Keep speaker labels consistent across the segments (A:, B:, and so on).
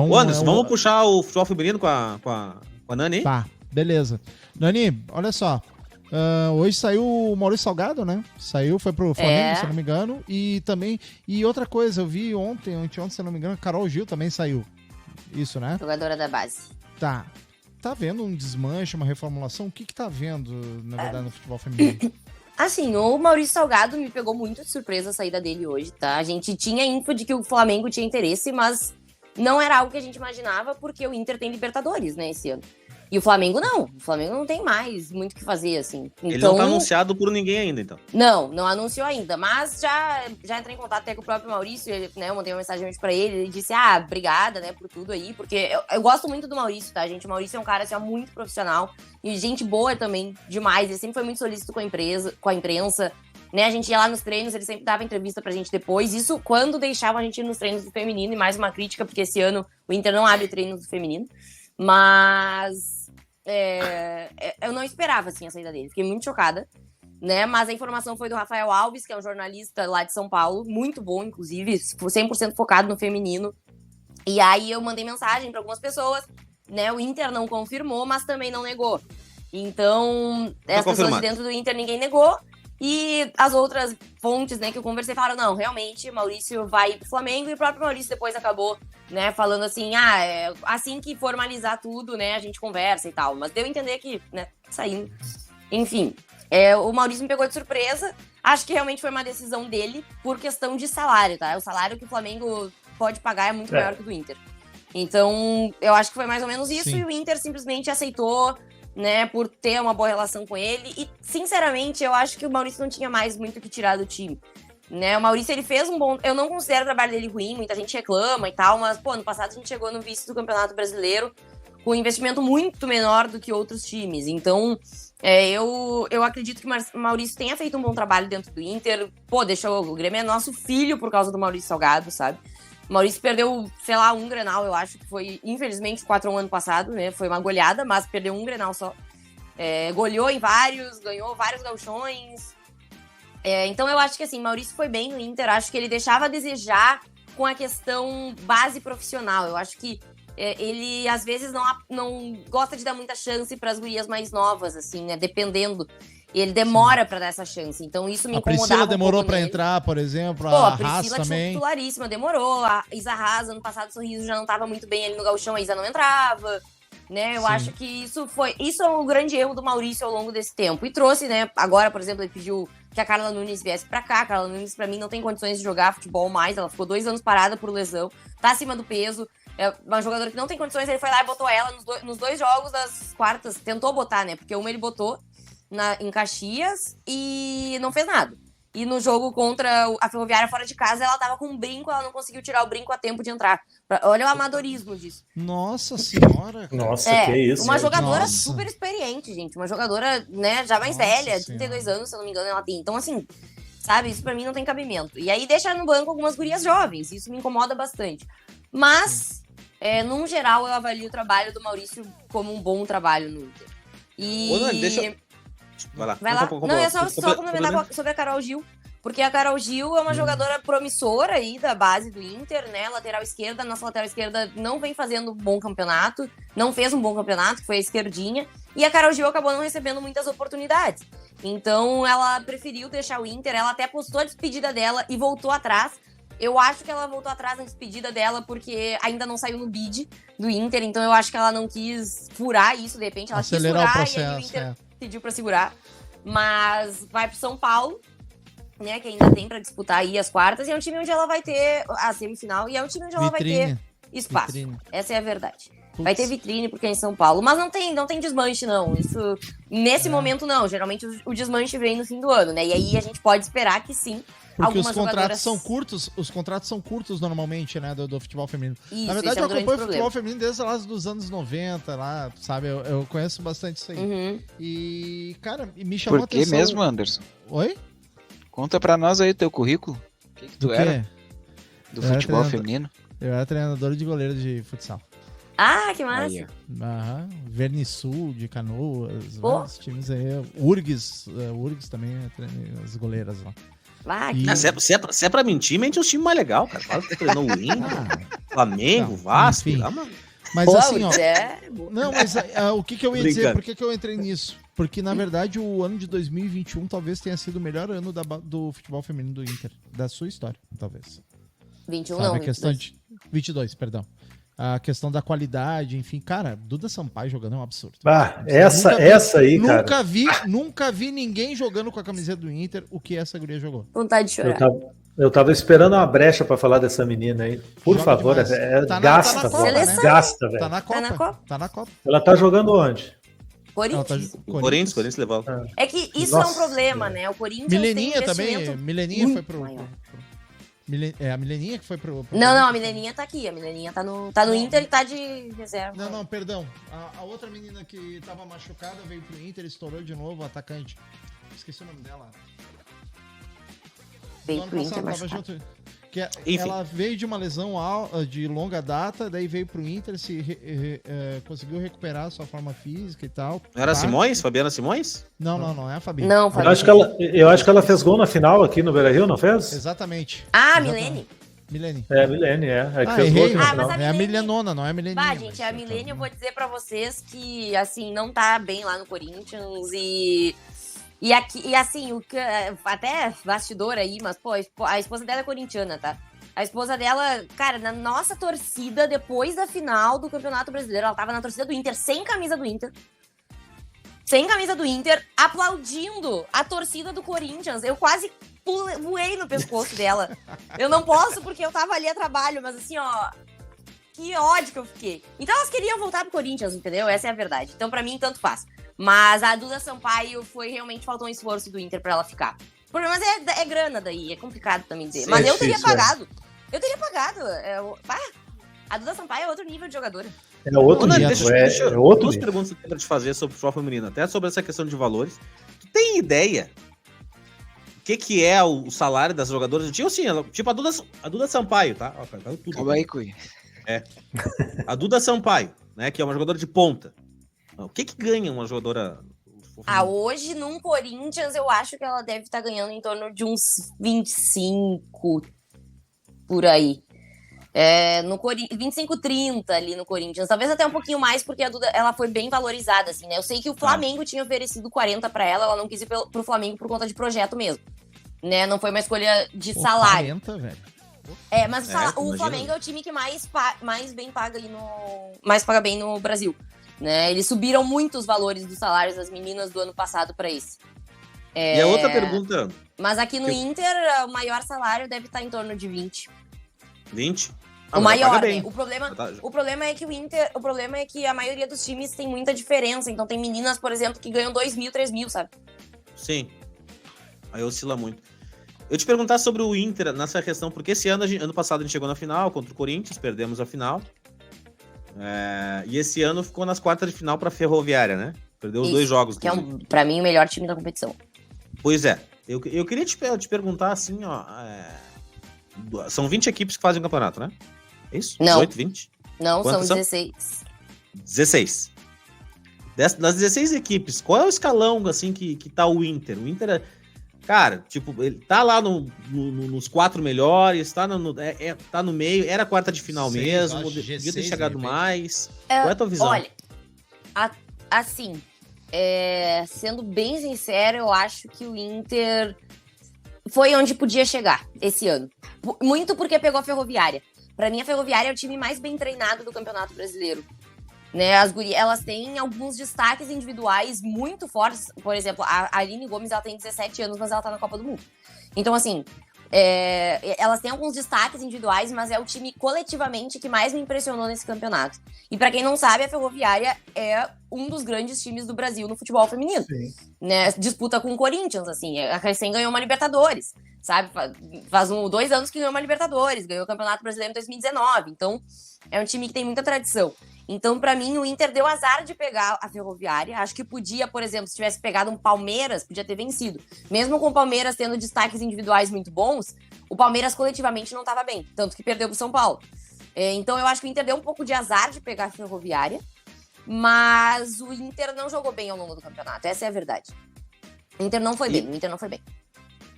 A: Ô, Anderson, vamos puxar o futebol feminino com a Nani, hein?
B: Tá, beleza. Nani, olha só. Hoje saiu o Maurício Salgado, né? Foi pro Flamengo, se eu não me engano. E também. E outra coisa, eu vi ontem, se eu não me engano, Carol Gil também saiu. Isso, né?
C: Jogadora da base.
B: Tá. Tá vendo um desmanche, uma reformulação? O que tá vendo, na verdade, no futebol feminino?
C: Assim, o Maurício Salgado me pegou muito de surpresa a saída dele hoje, tá? A gente tinha info de que o Flamengo tinha interesse, mas não era algo que a gente imaginava, porque o Inter tem Libertadores, né, esse ano. E o Flamengo não. O Flamengo não tem mais muito o que fazer, assim. Então,
A: ele não tá anunciado por ninguém ainda, então.
C: Não anunciou ainda. Mas já entrei em contato até com o próprio Maurício, né? Eu mandei uma mensagem hoje pra ele. Ele disse, obrigada, né, por tudo aí. Porque eu gosto muito do Maurício, tá, gente? O Maurício é um cara, assim, muito profissional. E gente boa também, demais. Ele sempre foi muito solícito com a imprensa. Né, a gente ia lá nos treinos, ele sempre dava entrevista pra gente depois. Isso quando deixava a gente ir nos treinos do feminino. E mais uma crítica, porque esse ano o Inter não abre treinos do feminino. Mas eu não esperava, assim, a saída dele. Fiquei muito chocada, né? Mas a informação foi do Rafael Alves, que é um jornalista lá de São Paulo. Muito bom, inclusive. 100% focado no feminino. E aí eu mandei mensagem pra algumas pessoas, né? O Inter não confirmou, mas também não negou. Então, as pessoas de dentro do Inter ninguém negou. E as outras fontes, né, que eu conversei falaram, não, realmente, Maurício vai pro Flamengo. E o próprio Maurício depois acabou, né, falando assim, assim que formalizar tudo, né, a gente conversa e tal. Mas deu a entender que, né, saindo. Enfim, o Maurício me pegou de surpresa. Acho que realmente foi uma decisão dele por questão de salário, tá? O salário que o Flamengo pode pagar é muito maior que o do Inter. Então, eu acho que foi mais ou menos isso. Sim. E o Inter simplesmente aceitou, né, por ter uma boa relação com ele. E, sinceramente, eu acho que o Maurício não tinha mais muito o que tirar do time. Né, o Maurício, ele fez um bom... Eu não considero o trabalho dele ruim, muita gente reclama e tal, mas, ano passado a gente chegou no vice do Campeonato Brasileiro com um investimento muito menor do que outros times. Então, eu acredito que o Maurício tenha feito um bom trabalho dentro do Inter. O Grêmio é nosso filho por causa do Maurício Salgado, sabe? O Maurício perdeu, sei lá, um Grenal, eu acho que foi, infelizmente, 4-1 ano passado, né? Foi uma goleada, mas perdeu um Grenal só. Goleou em vários, ganhou vários gauchões. Então eu acho que, assim, Maurício foi bem no Inter. Acho que ele deixava a desejar com a questão base profissional. Eu acho que ele, às vezes, não gosta de dar muita chance para as gurias mais novas, assim, né? Dependendo. E ele demora pra dar essa chance. Então isso me incomodava.
B: A Priscila demorou pra entrar, por exemplo.
C: A Priscila tinha titularíssima, demorou. A Isa Haas, ano passado, o Sorriso já não tava muito bem ali no gauchão, a Isa não entrava. Né? Eu acho que isso é um grande erro do Maurício ao longo desse tempo. E trouxe, né? Agora, por exemplo, ele pediu que a Carla Nunes viesse pra cá. A Carla Nunes, pra mim, não tem condições de jogar futebol mais. Ela ficou 2 anos parada por lesão. Tá acima do peso. É uma jogadora que não tem condições. Ele foi lá e botou ela nos 2 jogos das quartas. Tentou botar, né? Porque uma ele botou em Caxias e não fez nada. E no jogo contra a Ferroviária fora de casa, ela tava com um brinco, ela não conseguiu tirar o brinco a tempo de entrar. Olha o amadorismo disso.
B: Nossa senhora!
D: Nossa, que isso?
C: Uma jogadora super experiente, gente. Uma jogadora, né, já mais velha, 32 anos, se eu não me engano, ela tem. Então, assim, sabe, isso pra mim não tem cabimento. E aí deixa no banco algumas gurias jovens, isso me incomoda bastante. Mas, num geral, eu avalio o trabalho do Maurício como um bom trabalho no Inter. E...
A: Vai lá.
C: Não, é só complementar sobre a Carol Gil. Porque a Carol Gil é uma jogadora promissora aí da base do Inter, né? Lateral esquerda. Nossa lateral esquerda não vem fazendo um bom campeonato. Não fez um bom campeonato, que foi a esquerdinha. E a Carol Gil acabou não recebendo muitas oportunidades. Então ela preferiu deixar o Inter. Ela até postou a despedida dela e voltou atrás. Eu acho que ela voltou atrás na despedida dela porque ainda não saiu no bid do Inter. Então eu acho que ela não quis furar isso, de repente. Ela
B: acelerar
C: quis furar
B: o processo,
C: e aí o Inter pediu pra segurar. Mas vai pro São Paulo, né, que ainda tem pra disputar aí as quartas, e é um time onde ela vai ter a semifinal, e é um time onde ela vai ter espaço. Essa é a verdade. Vai ter vitrine porque é em São Paulo, mas não tem desmanche, não. Isso, nesse momento, não. Geralmente o desmanche vem no fim do ano, né, e aí a gente pode esperar que sim.
B: Porque os contratos são curtos normalmente, né, do futebol feminino.
C: Isso,
B: na verdade, eu acompanho o futebol
C: problema.
B: feminino desde lá dos anos 90, lá, sabe? Eu conheço bastante isso aí.
C: Uhum.
B: E, cara, me chamou a
E: Por que
B: atenção...
E: mesmo, Anderson?
B: Oi?
E: Conta pra nós aí teu currículo. O que tu era? Do
B: Eu
E: futebol
B: era
E: feminino?
B: Eu era treinador de goleiro de futsal.
C: Ah, que massa.
E: Aí,
B: Vernisul, de Canoas, vários times aí. URGS também, as goleiras lá.
C: Vai,
B: E-
A: Ah, se é pra mentir, mente os times mais legais, cara. Fala que treinou o Inter, Flamengo,
B: Não,
A: Vasco.
B: enfim.
A: Tá, mano.
B: Mas
C: Pô,
B: assim, ó.
C: Não,
B: mas o que eu ia dizer?
A: Brincando.
B: Por que eu entrei nisso? Porque, na verdade, o ano de 2021 talvez tenha sido o melhor ano do futebol feminino do Inter. Da sua história, talvez.
C: 21
B: Sabe,
C: não,
B: a questão
C: 22.
B: de 22, perdão. A questão da qualidade, enfim, cara, Duda Sampaio jogando é um absurdo.
D: Ah,
B: Nunca vi-
D: essa aí, cara.
B: Nunca vi ninguém jogando com a camiseta do Inter o que essa guria jogou.
C: Vontade de
D: Eu
C: chorar.
D: tava, eu tava esperando uma brecha pra falar dessa menina aí. Por
B: Joga
D: favor,
B: demais. Tá na
D: gasta,
B: Copa,
D: velho.
C: né?
D: Gasta,
B: Tá
D: velho.
B: na Copa.
C: na Copa.
B: Tá na Copa.
D: Ela tá jogando onde?
B: Ela tá
C: Corinthians.
A: Corinthians levou.
C: É que isso
D: Nossa,
C: é um problema,
D: velho.
C: né? O Corinthians
B: Mileninha
C: tem
B: também.
C: investimento
B: Mileninha foi
C: muito
B: pro.
C: maior.
B: É a Mileninha que foi pro.
C: Não, a Mileninha tá aqui. A Mileninha tá no Inter e tá de reserva.
B: Não, perdão. A outra menina que tava machucada veio pro Inter, estourou de novo, atacante. Esqueci o nome dela.
C: Veio
B: No
C: pro
B: ano
C: Inter
B: passado tava
C: machucado.
B: junto. Que
A: Enfim.
B: ela veio de uma lesão de longa data, daí veio pro Inter, conseguiu recuperar a sua forma física e tal.
A: Não era
B: Tá?
A: Simões? Fabiana Simões?
B: Não é a Fabi.
C: Não,
D: Eu
C: Fabinho.
D: acho que ela fez gol na final aqui no Beira-Rio, não fez?
B: Exatamente.
C: Ah,
B: Exatamente.
C: Milene.
B: Milene.
D: É, Milene, é. É que
B: Ah,
D: fez gol
B: errei.
D: aqui na
C: Ah,
D: final.
C: mas a
B: É a
C: Milene-
B: Milenona, não é a Mileninha.
C: Bah, gente, a Milene, eu vou dizer pra vocês que, assim, não tá bem lá no Corinthians e aqui, e assim, até bastidor aí, mas, pô, a esposa dela é corintiana, tá? A esposa dela, cara, na nossa torcida, depois da final do Campeonato Brasileiro, ela tava na torcida do Inter, sem camisa do Inter, aplaudindo a torcida do Corinthians. Eu quase voei no pescoço dela. Eu não posso porque eu tava ali a trabalho, mas assim, ó, que ódio que eu fiquei. Então elas queriam voltar pro Corinthians, entendeu? Essa é a verdade. Então pra mim, tanto faz. Mas a Duda Sampaio realmente faltou um esforço do Inter pra ela ficar. O problema é grana daí, é complicado também dizer.
D: Sim,
C: Mas
D: é
C: eu teria
D: difícil,
C: pagado. Eu teria pagado. A Duda Sampaio é outro nível de jogadora.
D: É outro
A: Ô, Nani,
D: nível,
A: deixa
D: é outro
A: duas
D: nível.
A: perguntas que eu quero te fazer sobre o futebol feminino, até sobre essa questão de valores. Tu tem ideia o que é o salário das jogadoras? Tipo assim, tipo a Duda Sampaio, tá? Ó, caiu tudo.
E: Calma aí, Cui.
A: A Duda Sampaio, né, que é uma jogadora de ponta. O que ganha uma jogadora...
C: Hoje, num Corinthians, eu acho que ela deve estar ganhando em torno de uns 25 por aí. No 25, 30 ali no Corinthians. Talvez até um pouquinho mais, porque a Duda, ela foi bem valorizada, assim, né? Eu sei que o Flamengo tinha oferecido 40 pra ela não quis ir pro Flamengo por conta de projeto mesmo, né? Não foi uma escolha de salário.
B: 40, velho.
C: Mas o
A: imagina.
C: Flamengo é o time que mais bem paga aí mais paga bem no Brasil, né? Eles subiram muito os valores dos salários das meninas do ano passado pra esse.
A: E a outra pergunta,
C: Mas aqui no
A: Eu-
C: Inter, o maior salário deve estar em torno de 20.
A: 20?
C: O maior,
A: paga
C: né?
A: bem.
C: O problema
A: Tá,
C: O problema é que o problema é que a maioria dos times tem muita diferença. Então tem meninas, por exemplo, que ganham 2 mil, 3 mil, sabe?
A: Sim. Aí oscila muito. Eu te perguntar sobre o Inter nessa questão, porque esse ano passado a gente chegou na final contra o Corinthians, perdemos a final. E esse ano ficou nas quartas de final pra Ferroviária, né? Perdeu os
C: Isso,
A: 2 jogos.
C: Que é,
A: inclusive.
C: pra mim, o melhor time da competição.
A: Pois é. Eu queria te perguntar assim, ó. São 20 equipes que fazem o campeonato, né? É isso?
C: Não.
A: 18, 20?
C: Não,
A: Quantas
C: são
A: são?
C: 16.
A: 16. Das 16 equipes, qual é o escalão, assim, que tá o Inter? O Inter, cara, tipo, ele tá lá nos 4 melhores, tá no meio, era a quarta de final
B: 6,
A: mesmo,
B: acho,
A: devia
B: G6,
A: ter
B: de
A: chegado
B: repente.
A: mais. Qual é a tua visão?
C: Olha, assim, sendo bem sincero, eu acho que o Inter foi onde podia chegar esse ano. Muito porque pegou a Ferroviária. Pra mim, a Ferroviária é o time mais bem treinado do Campeonato Brasileiro. Né, as gurias, elas têm alguns destaques individuais muito fortes. Por exemplo, a Aline Gomes, ela tem 17 anos, mas ela tá na Copa do Mundo. Então, assim, elas têm alguns destaques individuais, mas é o time coletivamente que mais me impressionou nesse campeonato. E pra quem não sabe, a Ferroviária é um dos grandes times do Brasil no futebol feminino.
D: Sim.
C: Né, disputa com o Corinthians, assim. A recém ganhou uma Libertadores, sabe? Faz 2 anos que ganhou uma Libertadores, ganhou o Campeonato Brasileiro em 2019. Então, é um time que tem muita tradição. Então, pra mim, o Inter deu azar de pegar a Ferroviária. Acho que podia, por exemplo, se tivesse pegado um Palmeiras, podia ter vencido. Mesmo com o Palmeiras tendo destaques individuais muito bons, o Palmeiras coletivamente não estava bem. Tanto que perdeu pro São Paulo. Então, eu acho que o Inter deu um pouco de azar de pegar a Ferroviária. Mas o Inter não jogou bem ao longo do campeonato. Essa é a verdade. O Inter não foi bem.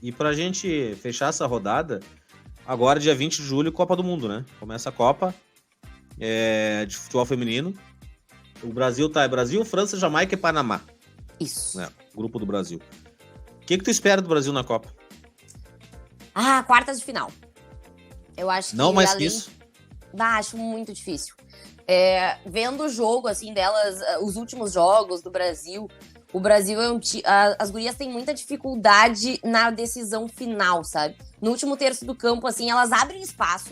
A: E pra gente fechar essa rodada, agora, dia 20 de julho, Copa do Mundo, né? Começa a Copa de futebol feminino. O Brasil é Brasil, França, Jamaica e Panamá.
C: Isso.
A: Né? Grupo do Brasil. O que tu espera do Brasil na Copa?
C: Quartas de final. Eu acho que...
A: Não mais que isso.
C: Acho muito difícil. Vendo o jogo, assim, delas, os últimos jogos do Brasil, o Brasil as gurias têm muita dificuldade na decisão final, sabe? No último terço do campo, assim, elas abrem espaço,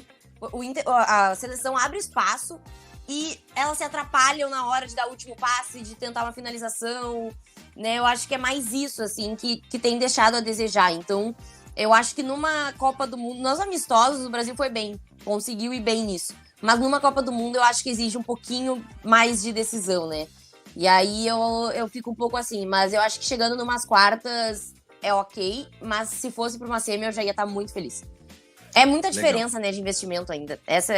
C: a seleção abre espaço e elas se atrapalham na hora de dar o último passe, de tentar uma finalização, né? Eu acho que é mais isso, assim, que tem deixado a desejar. Então, eu acho que numa Copa do Mundo, nos amistosos, o Brasil foi bem, conseguiu ir bem nisso. Mas numa Copa do Mundo eu acho que exige um pouquinho mais de decisão, né? E aí eu fico um pouco assim, mas eu acho que chegando numas quartas é ok, mas se fosse pra uma semi eu já ia estar muito feliz. É muita diferença, né, de investimento ainda. Essa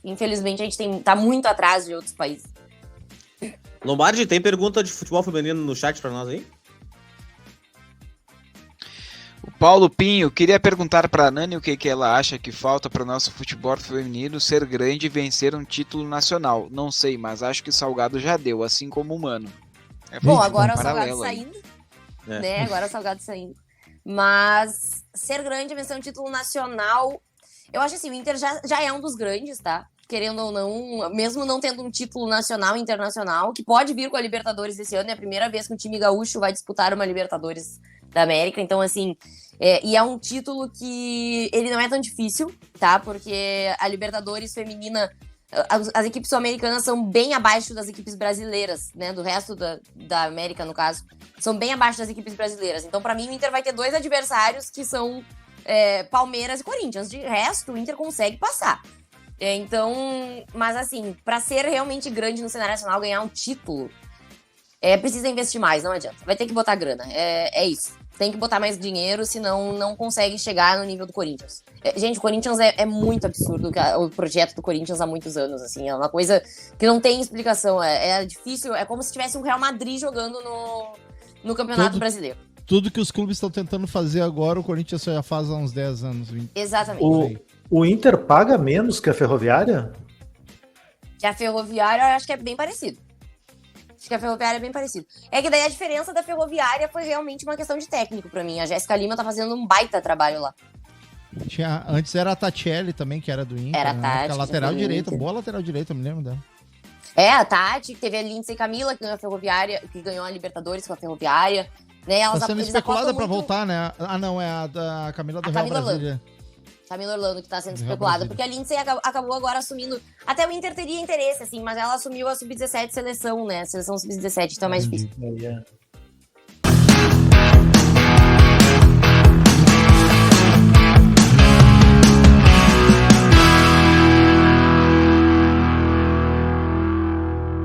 C: infelizmente a gente tá muito atrás de outros países.
A: Lombardi, tem pergunta de futebol feminino no chat pra nós aí?
E: O Paulo Pinho queria perguntar para a Nani o que ela acha que falta para o nosso futebol feminino ser grande e vencer um título nacional. Não sei, mas acho que o Salgado já deu, assim como o Mano.
C: Bom, agora o Salgado saindo. Né? Agora o Salgado saindo. Mas ser grande e vencer um título nacional, eu acho assim, o Inter já é um dos grandes, tá? Querendo ou não, mesmo não tendo um título nacional e internacional, que pode vir com a Libertadores esse ano, é a primeira vez que o time gaúcho vai disputar uma Libertadores da América, então assim, e é um título que ele não é tão difícil, tá? Porque a Libertadores feminina, as equipes sul-americanas são bem abaixo das equipes brasileiras, né? Do resto da América, no caso, são bem abaixo das equipes brasileiras. Então, pra mim, o Inter vai ter 2 adversários que são Palmeiras e Corinthians. De resto, o Inter consegue passar. Então, mas assim, pra ser realmente grande no cenário nacional, ganhar um título, precisa investir mais, não adianta. Vai ter que botar grana, é isso. Tem que botar mais dinheiro, senão não consegue chegar no nível do Corinthians. Gente, o Corinthians é muito absurdo, o projeto do Corinthians há muitos anos, assim. É uma coisa que não tem explicação. É difícil, é como se tivesse um Real Madrid jogando no Campeonato Brasileiro.
B: Tudo que os clubes estão tentando fazer agora, o Corinthians já faz há uns 10 anos.
C: Exatamente.
D: O Inter paga menos que a Ferroviária?
C: Que a Ferroviária, eu acho que é bem parecido. Acho que a Ferroviária é bem parecido. É que daí a diferença da Ferroviária foi realmente uma questão de técnico pra mim. A Jéssica Lima tá fazendo um baita trabalho lá.
B: Antes era a Tatiele também, que era do Inter.
C: Era a Tati.
B: A lateral direita, boa lateral direita, eu me lembro dela.
C: A Tati, que teve a Lindsay Camila, que ganhou a Ferroviária, que ganhou a Libertadores com a Ferroviária. Né?
B: Tá sendo especulada pra voltar, né? Ah, não, é a da Camila do Real Brasília.
C: Camila Orlando, que tá sendo especulada, porque a Lindsay acabou agora assumindo. Até o Inter teria interesse, assim, mas ela assumiu a Sub-17 seleção, né? A seleção Sub-17, então é mais difícil.